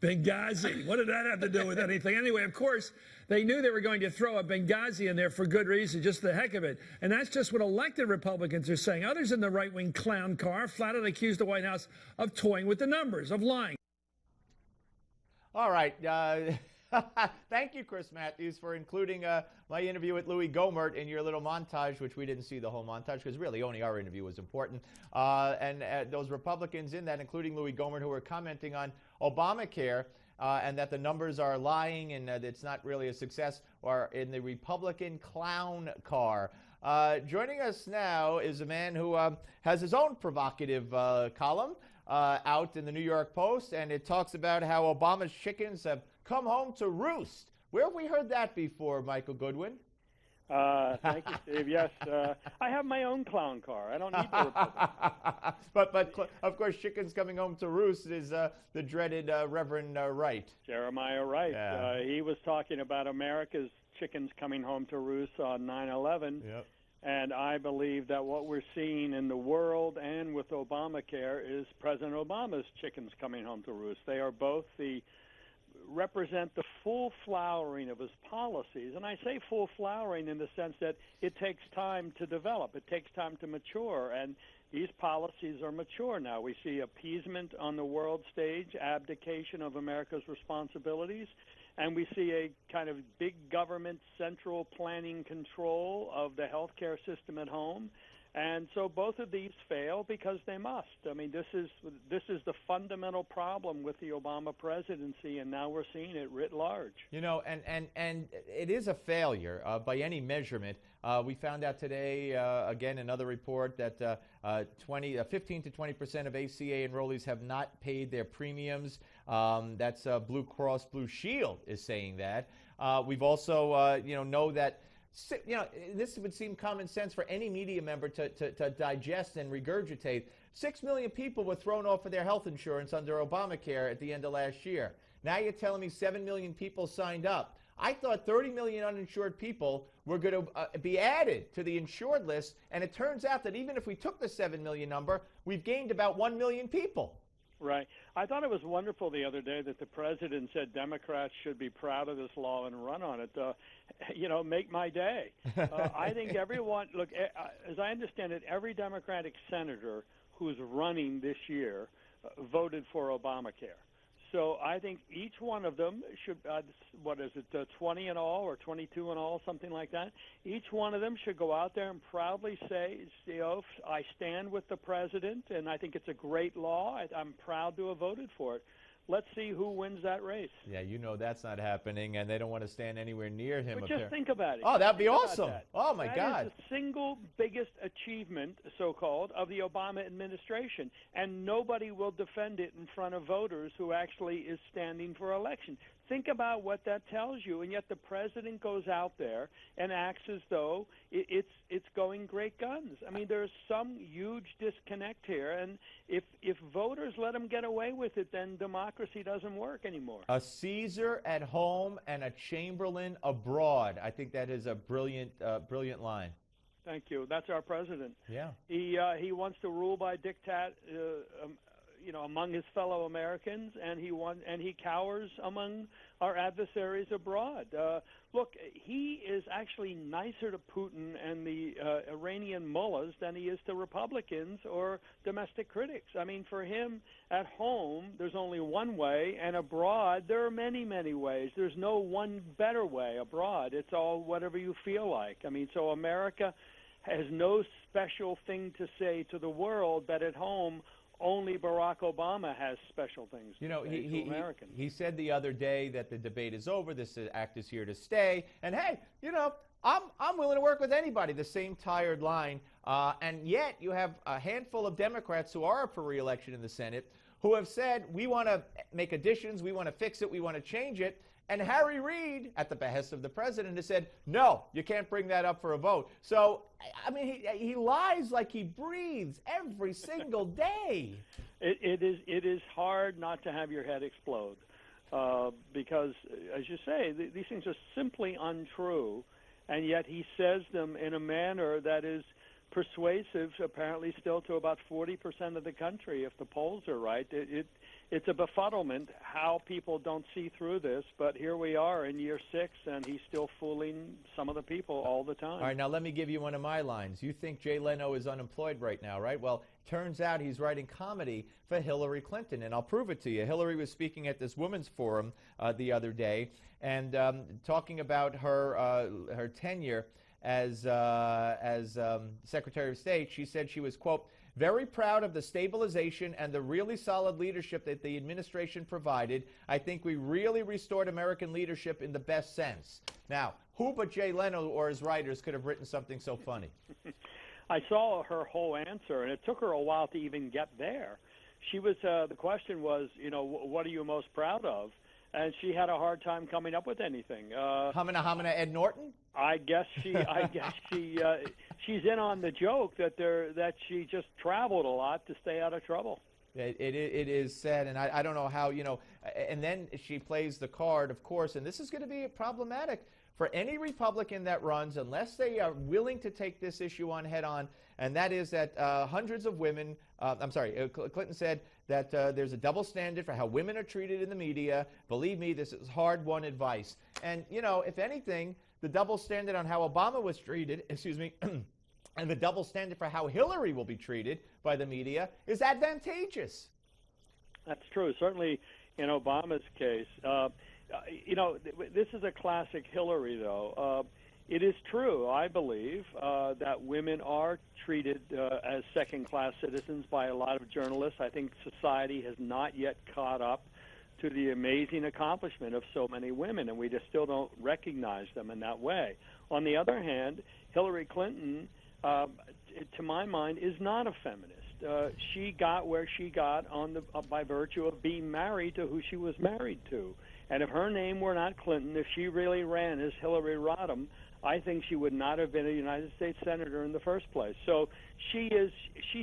Benghazi. What did that have to do with anything? Anyway, of course, they knew they were going to throw a Benghazi in there for good reason, just the heck of it. And that's just what elected Republicans are saying. Others in the right-wing clown car flat out accused the White House of toying with the numbers, of lying. All right. Thank you, Chris Matthews, for including my interview with Louie Gohmert in your little montage, which we didn't see the whole montage because really only our interview was important. And those Republicans in that, including Louie Gohmert, who were commenting on Obamacare and that the numbers are lying and that it's not really a success, or in the Republican clown car. Joining us now is a man who has his own provocative column out in the New York Post, and it talks about how Obama's chickens have come home to roost. Where have we heard that before, Michael Goodwin? Thank you, Steve. Yes, I have my own clown car. I don't need the Republican. but of course, chickens coming home to roost is the dreaded Reverend Wright. Jeremiah Wright. Yeah. He was talking about America's chickens coming home to roost on 9/11. Yep. And I believe that what we're seeing in the world and with Obamacare is President Obama's chickens coming home to roost. They are both represent the full flowering of his policies. And I say full flowering in the sense that it takes time to develop. It takes time to mature. And these policies are mature now. We see appeasement on the world stage, abdication of America's responsibilities, and we see a kind of big government central planning control of the healthcare system at home. And so both of these fail because they must. I mean, this is the fundamental problem with the Obama presidency, and now we're seeing it writ large. You know, and it is a failure by any measurement. We found out today, again, another report that 15 to 20% of ACA enrollees have not paid their premiums. That's Blue Cross Blue Shield is saying that. We've also, know that. This would seem common sense for any media member to digest and regurgitate. 6 million people were thrown off of their health insurance under Obamacare at the end of last year. Now you're telling me 7 million people signed up. I thought 30 million uninsured people were going to be added to the insured list, and it turns out that even if we took the 7 million number, we've gained about 1 million people. Right. I thought it was wonderful the other day that the president said Democrats should be proud of this law and run on it. Make my day. I think everyone, look, as I understand it, every Democratic senator who's running this year voted for Obamacare. So I think each one of them should, 20 in all or 22 in all, something like that. Each one of them should go out there and proudly say, I stand with the president, and I think it's a great law. I'm proud to have voted for it. Let's see who wins that race. Yeah, that's not happening, and they don't want to stand anywhere near him. But just think about it. Oh, that'd be awesome. Oh, my God. That is the single biggest achievement, so-called, of the Obama administration, and nobody will defend it in front of voters who actually is standing for election. Think about what that tells you, and yet the president goes out there and acts as though it's going great guns. I mean, there's some huge disconnect here, and if voters let him get away with it, then democracy doesn't work anymore. A Caesar at home and a Chamberlain abroad. I think that is a brilliant line. Thank you. That's our president. Yeah. He wants to rule by diktat. Among his fellow Americans, and he cowers among our adversaries abroad. Look, he is actually nicer to Putin and the Iranian mullahs than he is to Republicans or domestic critics. I mean, for him, at home, there's only one way, and abroad, there are many, many ways. There's no one better way abroad. It's all whatever you feel like. I mean, so America has no special thing to say to the world, but at home, only Barack Obama has special things to say to Americans. He said the other day that the debate is over, this act is here to stay, and hey, I'm willing to work with anybody, the same tired line, and yet you have a handful of Democrats who are up for re-election in the Senate who have said, we want to make additions, we want to fix it, we want to change it. And Harry Reid, at the behest of the president, has said, no, you can't bring that up for a vote. So, I mean, he lies like he breathes every single day. It is hard not to have your head explode because, as you say, these things are simply untrue, and yet he says them in a manner that is persuasive, apparently still to about 40% of the country, if the polls are right. it's a befuddlement how people don't see through this. But here we are in year 6, and he's still fooling some of the people all the time. All right, now let me give you one of my lines. You think Jay Leno is unemployed right now, right? Well, turns out he's writing comedy for Hillary Clinton, and I'll prove it to you. Hillary was speaking at this women's forum the other day and talking about her tenure as Secretary of State. She said she was, quote, very proud of the stabilization and the really solid leadership that the administration provided. I think we really restored American leadership in the best sense. Now, who but Jay Leno or his writers could have written something so funny? I saw her whole answer, and it took her a while to even get there. She was the question was, what are you most proud of? And she had a hard time coming up with anything. Hamina Ed Norton? I guess she's in on the joke that she just traveled a lot to stay out of trouble. It is sad, and I don't know how, and then she plays the card, of course, and this is going to be problematic for any Republican that runs, unless they are willing to take this issue on head on, and that is that hundreds of women, Clinton said that there's a double standard for how women are treated in the media. Believe me, this is hard-won advice. And, if anything, the double standard on how Obama was treated, and the double standard for how Hillary will be treated by the media is advantageous. That's true. Certainly in Obama's case. This is a classic Hillary, though. It is true, I believe, that women are treated as second-class citizens by a lot of journalists. I think society has not yet caught up to the amazing accomplishment of so many women, and we just still don't recognize them in that way. On the other hand, Hillary Clinton, to my mind, is not a feminist. She got where she got by virtue of being married to who she was married to. And if her name were not Clinton, if she really ran as Hillary Rodham, I think she would not have been a United States Senator in the first place. So she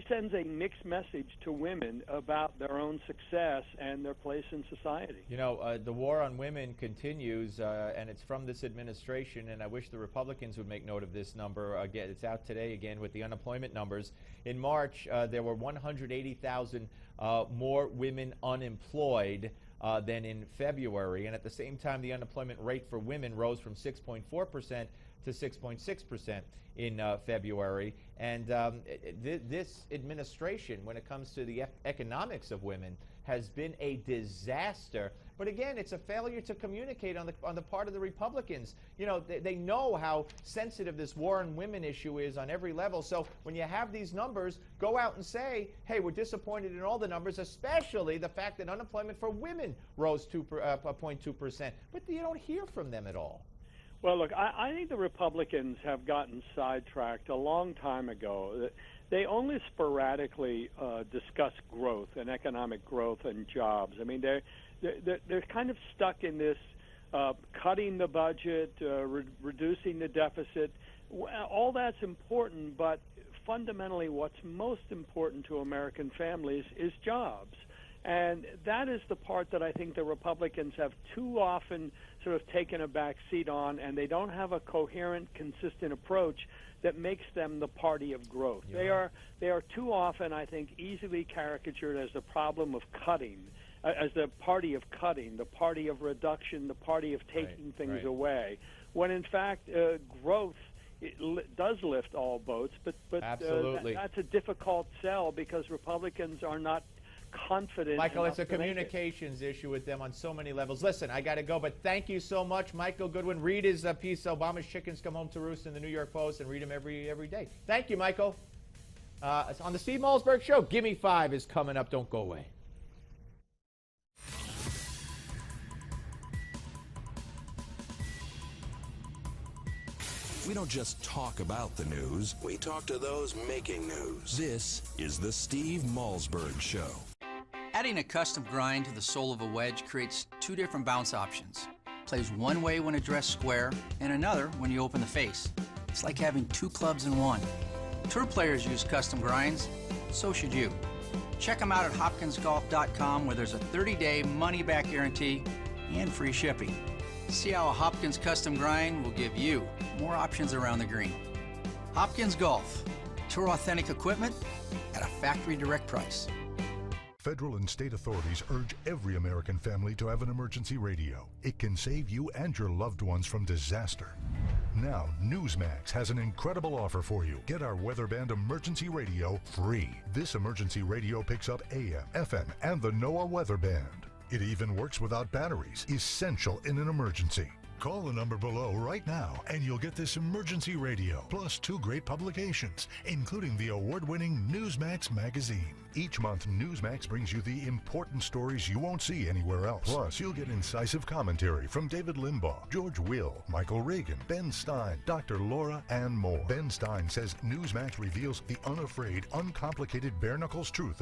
sends a mixed message to women about their own success and their place in society. The war on women continues, and it's from this administration, and I wish the Republicans would make note of this number. Again, it's out today again with the unemployment numbers. In March, there were 180,000 more women unemployed than in February, and at the same time, the unemployment rate for women rose from 6.4% to 6.6% in February. And this administration, when it comes to the economics of women, has been a disaster. But again, it's a failure to communicate on the part of the Republicans. They know how sensitive this war on women issue is on every level. So when you have these numbers, go out and say, hey, we're disappointed in all the numbers, especially the fact that unemployment for women rose 0.2%. But you don't hear from them at all. Well, look, I think the Republicans have gotten sidetracked a long time ago. They only sporadically discuss growth and economic growth and jobs. I mean, they're kind of stuck in this cutting the budget, reducing the deficit. All that's important, but fundamentally what's most important to American families is jobs. And that is the part that I think the Republicans have too often sort of taken a back seat on, and they don't have a coherent, consistent approach that makes them the party of growth. Yeah. They are too often, I think, easily caricatured as the problem of cutting, as the party of cutting, the party of reduction, the party of taking things away, when in fact growth does lift all boats. But Absolutely. That's a difficult sell because Republicans are not confident. Michael, it's a communications issue with them on so many levels. Listen, I got to go, but thank you so much, Michael Goodwin. Read his piece, Obama's Chickens Come Home to Roost, in the New York Post, and read him every day. Thank you, Michael. On the Steve Malzberg Show, Gimme 5 is coming up. Don't go away. We don't just talk about the news, we talk to those making news. This is the Steve Malzberg Show. Adding a custom grind to the sole of a wedge creates two different bounce options. Plays one way when addressed square, and another when you open the face. It's like having two clubs in one. Tour players use custom grinds, so should you. Check them out at hopkinsgolf.com, where there's a 30-day money-back guarantee and free shipping. See how a Hopkins custom grind will give you more options around the green. Hopkins Golf, tour authentic equipment at a factory direct price. Federal and state authorities urge every American family to have an emergency radio. It can save you and your loved ones from disaster. Now, Newsmax has an incredible offer for you. Get our Weatherband emergency radio free. This emergency radio picks up AM, FM, and the NOAA Weather Band. It even works without batteries, essential in an emergency. Call the number below right now and you'll get this emergency radio, plus 2 great publications, including the award-winning Newsmax magazine. Each month, Newsmax brings you the important stories you won't see anywhere else. Plus, you'll get incisive commentary from David Limbaugh, George Will, Michael Reagan, Ben Stein, Dr. Laura, and more. Ben Stein says Newsmax reveals the unafraid, uncomplicated, bare-knuckles truth about